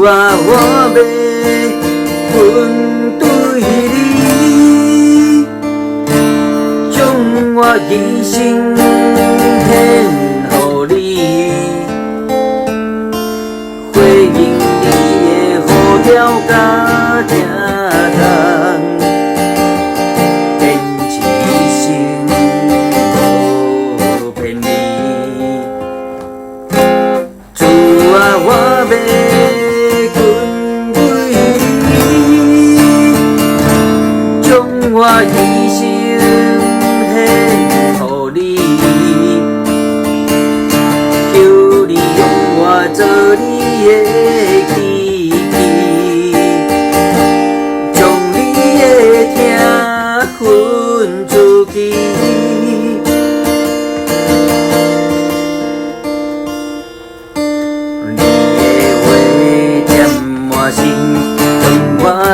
啊，我要分对你，将我一生献予你，回应你的好条甲疼痛。我要献为你，将我一生献予你，求你用我做你的记忆，将你的疼分出去。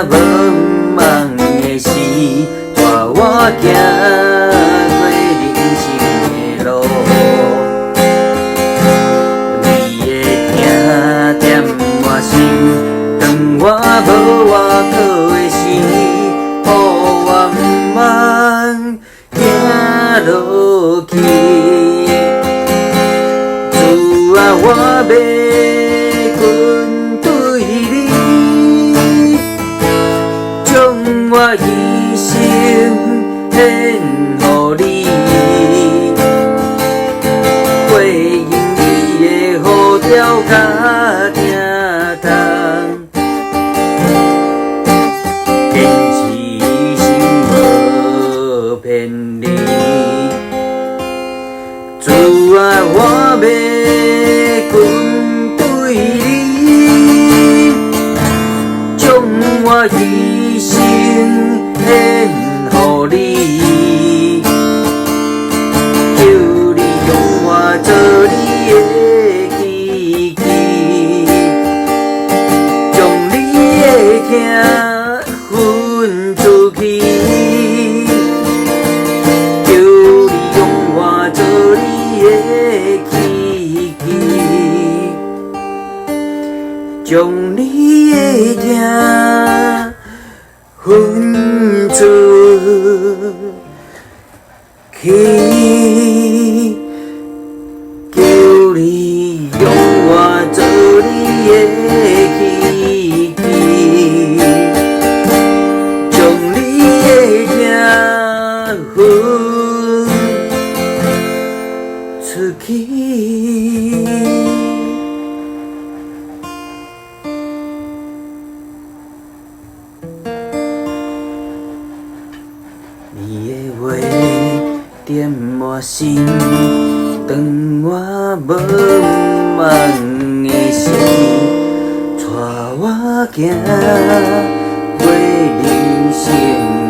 无梦的事，带我行过人生的路。你的疼点我心，当我无外靠的时，予我毋茫行落去。主啊，我要分对你。我一生献予你，回应你的好条甲疼痛，坚持心无骗你。主啊，我要分对你，将我一生献予你，求你用我做你的记忆，将你的疼分出去，求你用我做你的记忆，将你的疼分出去，求你用我做你的记忆，将你的疼分出去。你的话点我心，当我无梦的时，带我行过人生。